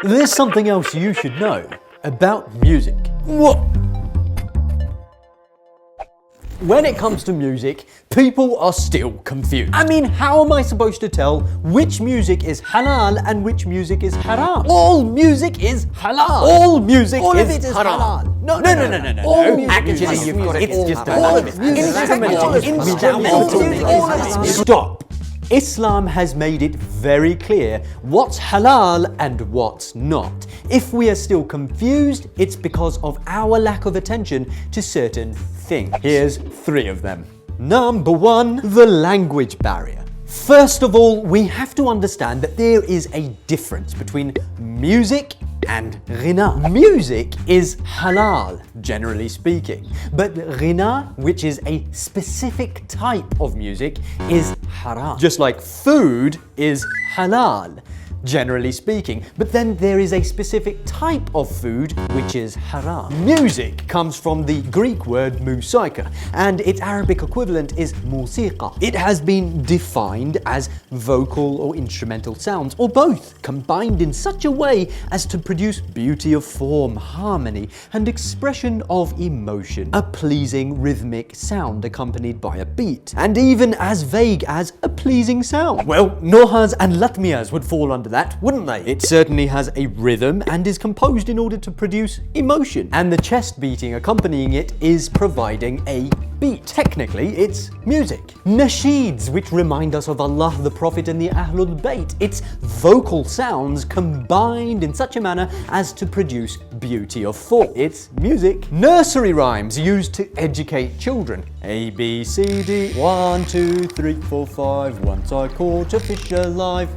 There's something else you should know about music. What? When it comes to music, people are still confused. I mean, how am I supposed to tell which music is halal and which music is haram? All music is halal. All music All is of it is haram. halal. No. All music Actually, is you've got it. it's just all of it. Instrumental. Stop. Islam has made it very clear what's halal and what's not. If we are still confused, it's because of our lack of attention to certain things. Here's 3 of them. Number 1, the language barrier. First of all, we have to understand that there is a difference between music and ghina. Music is halal, generally speaking, but ghina, which is a specific type of music, is haram. Just like food is halal, generally speaking, but then there is a specific type of food which is haram. Music comes from the Greek word musika, and its Arabic equivalent is musiqa. It has been defined as vocal or instrumental sounds, or both, combined in such a way as to produce beauty of form, harmony, and expression of emotion. A pleasing rhythmic sound accompanied by a beat, and even as vague as a pleasing sound. Well, nohas and latmiyas would fall under that, wouldn't they? It certainly has a rhythm and is composed in order to produce emotion. And the chest beating accompanying it is providing a beat. Technically, it's music. Nasheeds, which remind us of Allah, the Prophet, and the Ahlul Bayt. It's vocal sounds combined in such a manner as to produce beauty of form. It's music. Nursery rhymes used to educate children. A, B, C, D, 1, 2, 3, 4, 5, once I caught a fish alive.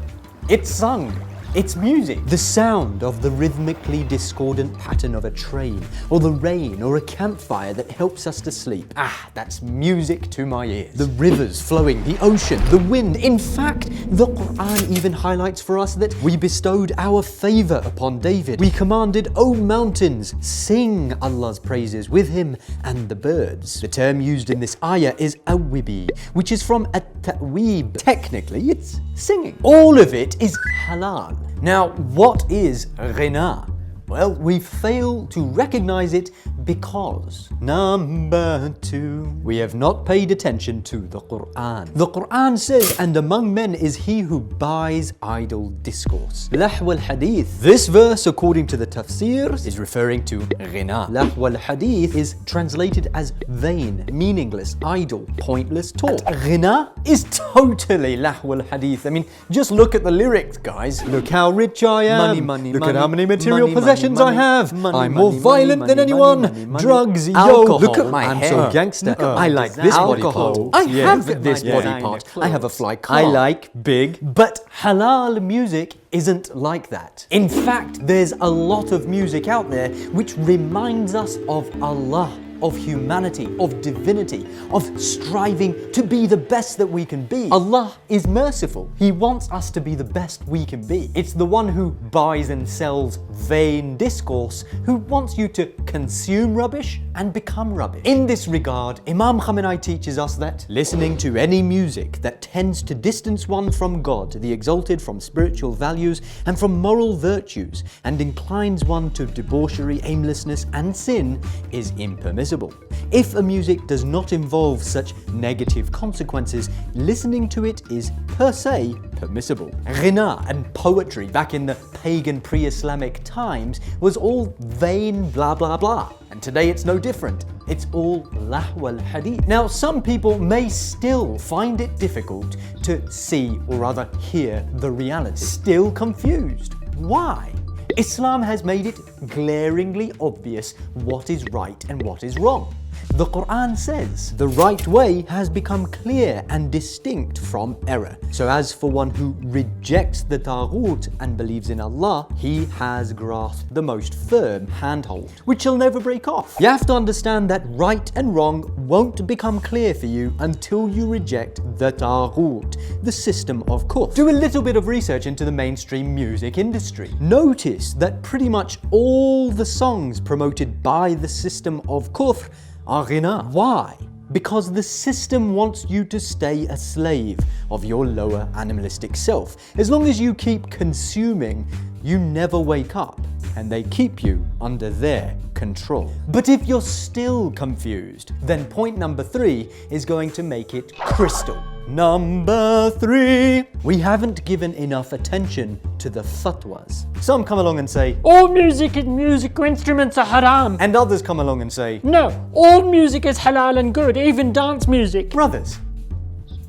It's sung. It's music. The sound of the rhythmically discordant pattern of a train, or the rain, or a campfire that helps us to sleep. Ah, that's music to my ears. The rivers flowing, the ocean, the wind. In fact, the Quran even highlights for us that we bestowed our favor upon David. We commanded, O mountains, sing Allah's praises with him and the birds. The term used in this ayah is awibi, which is from at-ta'weeb. Technically, it's singing. All of it is halal. Now, what is ghina? Well, we fail to recognize it because number 2, we have not paid attention to the Quran. The Quran says, and among men is he who buys idle discourse. Lahw al-hadith. This verse, according to the tafsirs, is referring to ghina. Lahw al-hadith is translated as vain, meaningless, idle, pointless talk. Ghina is totally lahw al-hadith. I mean, just look at the lyrics, guys. Look how rich I am. Money, look money, at how many material money, possessions I have. I'm more violent than anyone. Drugs, Alcohol. yo, look at my I'm hair. so gangster. I like this body part. Alcohol. I Yeah, have look at this my body designer part. clothes. I have a fly car. I like big. But halal music isn't like that. In fact, there's a lot of music out there which reminds us of Allah, of humanity, of divinity, of striving to be the best that we can be. Allah is merciful. He wants us to be the best we can be. It's the one who buys and sells vain discourse, who wants you to consume rubbish and become rubbish. In this regard, Imam Khamenei teaches us that listening to any music that tends to distance one from God, the exalted, from spiritual values and from moral virtues, and inclines one to debauchery, aimlessness, and sin is impermissible. If a music does not involve such negative consequences, listening to it is per se permissible. Ghina and poetry back in the pagan pre-Islamic times was all vain blah blah blah. And today it's no different. It's all lahw al-hadith. Now, some people may still find it difficult to see, or rather hear, the reality. Still confused. Why? Islam has made it glaringly obvious what is right and what is wrong. The Quran says the right way has become clear and distinct from error. So as for one who rejects the Taghut and believes in Allah, he has grasped the most firm handhold, which he'll never break off. You have to understand that right and wrong won't become clear for you until you reject the Taghut, the system of kufr. Do a little bit of research into the mainstream music industry. Notice that pretty much all the songs promoted by the system of kufr are ghina. Why? Because the system wants you to stay a slave of your lower animalistic self. As long as you keep consuming, you never wake up, and they keep you under their control. But if you're still confused, then point number 3 is going to make it crystal. Number 3, we haven't given enough attention to the fatwas. Some come along and say, All music and musical instruments are haram. and others come along and say, No, all music is halal and good, even dance music. brothers,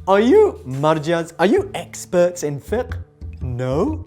are you marjas? Are you experts in fiqh? No?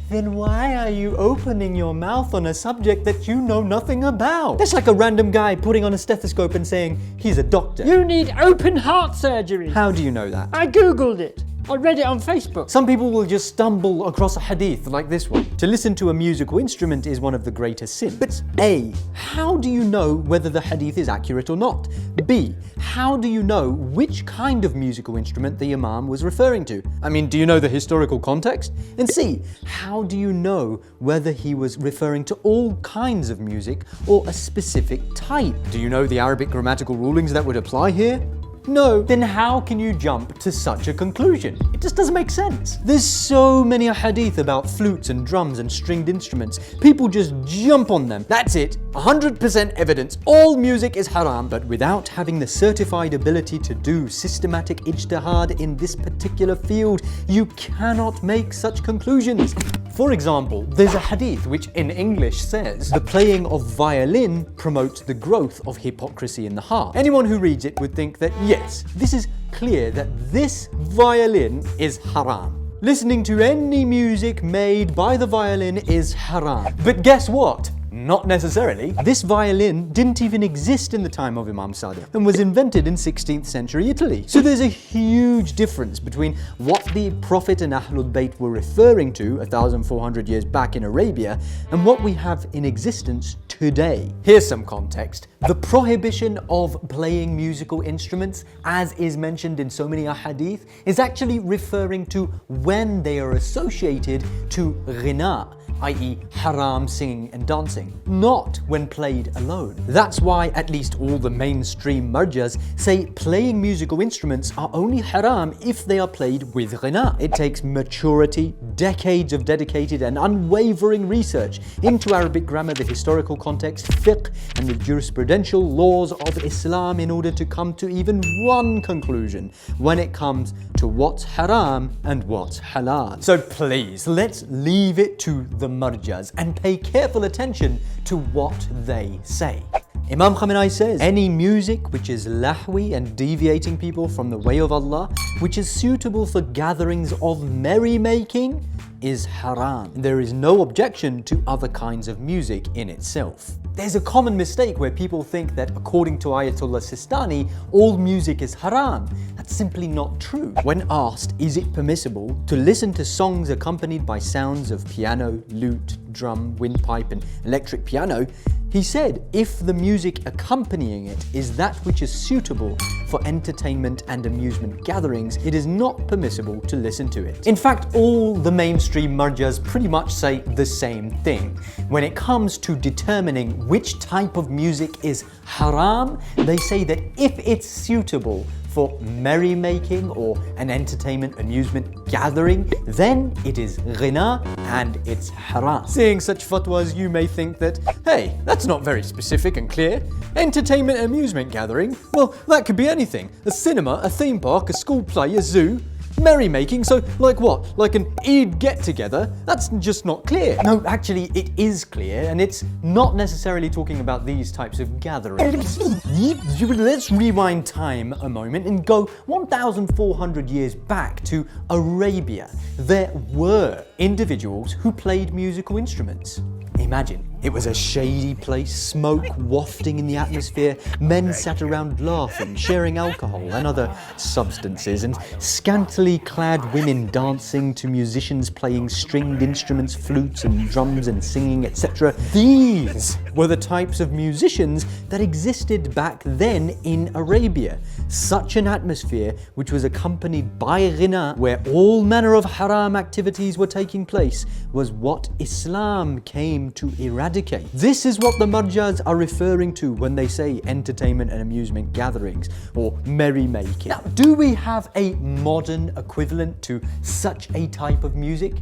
Then why are you opening your mouth on a subject that you know nothing about? That's like a random guy putting on a stethoscope and saying he's a doctor. You need open heart surgery. How do you know that? I googled it. I read it on Facebook. Some people will just stumble across a hadith like this one. To listen to a musical instrument is one of the greatest sins. But A, how do you know whether the hadith is accurate or not? B, how do you know which kind of musical instrument the Imam was referring to? I mean, do you know the historical context? And C, how do you know whether he was referring to all kinds of music or a specific type? Do you know the Arabic grammatical rulings that would apply here? No, then how can you jump to such a conclusion? It just doesn't make sense. There's so many hadith about flutes and drums and stringed instruments. People just jump on them. That's it. 100% evidence. All music is haram. But without having the certified ability to do systematic ijtihad in this particular field, you cannot make such conclusions. For example, there's a hadith which in English says, the playing of violin promotes the growth of hypocrisy in the heart. Anyone who reads it would think that yes, this is clear that this violin is haram. Listening to any music made by the violin is haram. But guess what? Not necessarily. This violin didn't even exist in the time of Imam Sadiq and was invented in 16th century Italy. So there's a huge difference between what the Prophet and Ahlul Bayt were referring to 1,400 years back in Arabia and what we have in existence today. Here's some context. The prohibition of playing musical instruments, as is mentioned in so many ahadith, is actually referring to when they are associated to ghina, i.e. haram singing and dancing, not when played alone. That's why at least all the mainstream marjas say playing musical instruments are only haram if they are played with ghina. It takes maturity, decades of dedicated and unwavering research into Arabic grammar, the historical context, fiqh, and the jurisprudential laws of Islam in order to come to even one conclusion when it comes to what's haram and what's halal. So please, let's leave it to the marjas and pay careful attention to what they say. Imam Khamenei says, any music which is lahwi and deviating people from the way of Allah, which is suitable for gatherings of merrymaking, is haram. There is no objection to other kinds of music in itself. There's a common mistake where people think that according to Ayatollah Sistani, all music is haram. That's simply not true. When asked, is it permissible to listen to songs accompanied by sounds of piano, lute, drum, windpipe and electric piano, he said, if the music accompanying it is that which is suitable for entertainment and amusement gatherings, it is not permissible to listen to it. In fact, all the mainstream marjas pretty much say the same thing. When it comes to determining which type of music is haram, they say that if it's suitable for merrymaking or an entertainment amusement gathering, then it is ghina and it's haram. Seeing such fatwas, you may think that, hey, that's not very specific and clear. Entertainment amusement gathering? Well, that could be anything. A cinema, a theme park, a school play, a zoo. Merrymaking, so like what? Like an Eid get-together? That's just not clear. No, actually it is clear, and it's not necessarily talking about these types of gatherings. Let's rewind time a moment and go 1,400 years back to Arabia. There were individuals who played musical instruments. Imagine, it was a shady place, smoke wafting in the atmosphere, men sat around laughing, sharing alcohol and other substances, and scantily clad women dancing to musicians playing stringed instruments, flutes and drums and singing, etc. These were the types of musicians that existed back then in Arabia. Such an atmosphere, which was accompanied by ghina, where all manner of haram activities were taking place, was what Islam came to eradicate. eradicate. This is what the Marjas are referring to when they say entertainment and amusement gatherings or merrymaking. Now, do we have a modern equivalent to such a type of music?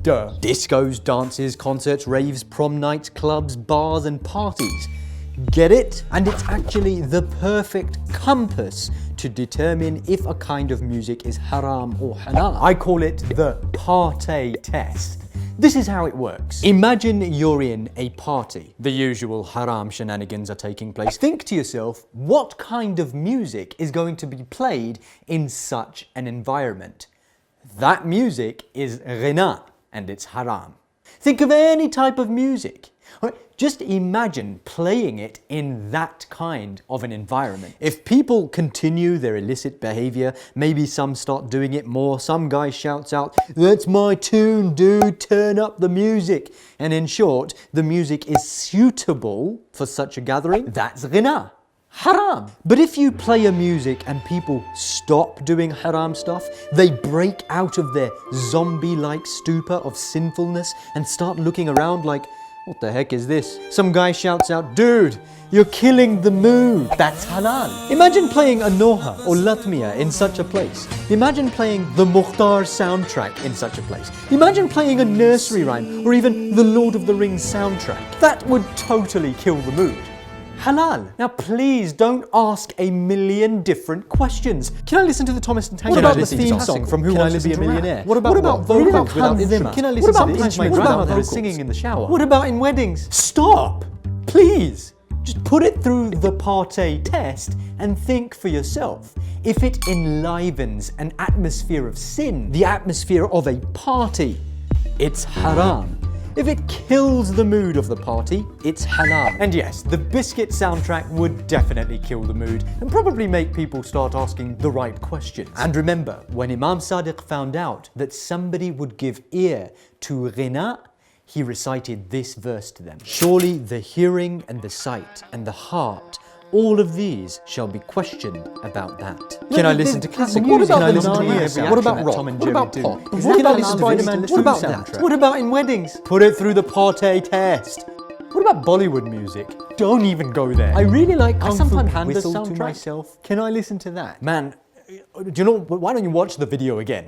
Duh. Discos, dances, concerts, raves, prom nights, clubs, bars and parties. Get it? And it's actually the perfect compass to determine if a kind of music is haram or halal. I call it the party test. This is how it works. Imagine you're in a party. The usual haram shenanigans are taking place. Think to yourself, what kind of music is going to be played in such an environment? That music is Ghina, and it's haram. Think of any type of music. Just imagine playing it in that kind of an environment. If people continue their illicit behavior, maybe some start doing it more, some guy shouts out, "That's my tune, dude, turn up the music." And in short, the music is suitable for such a gathering, that's Ghina. Haram. But if you play a music and people stop doing haram stuff, they break out of their zombie-like stupor of sinfulness and start looking around like, what the heck is this? Some guy shouts out, "Dude, you're killing the mood." That's halal. Imagine playing a Noha or Latmiya in such a place. Imagine playing the Mukhtar soundtrack in such a place. Imagine playing a nursery rhyme or even the Lord of the Rings soundtrack. That would totally kill the mood. Halal. Now please don't ask a million different questions. Can I listen to the Thomas and Tank? What about the theme song from Who Wants to Be a Millionaire? What about vocals without instrument? Can I listen to sometimes my grandmother is singing in the shower? What about in weddings? Stop! Please! Just put it through the party test and think for yourself. If it enlivens an atmosphere of sin, the atmosphere of a party, it's haram. If it kills the mood of the party, it's halal. And yes, the Biscuit soundtrack would definitely kill the mood and probably make people start asking the right questions. And remember, when Imam Sadiq found out that somebody would give ear to Ghina, he recited this verse to them. "Surely the hearing and the sight and the heart, all of these shall be questioned about that." Can I listen to classic music? Can I listen to Narnia? What about rock? What about pop? Can I listen to Spider-Man 2 soundtrack? What about in weddings? Put it through the party test. What about Bollywood music? Don't even go there. I really like Kung Fu Panda soundtrack. To myself. Can I listen to that? Man, do you know, why don't you watch the video again?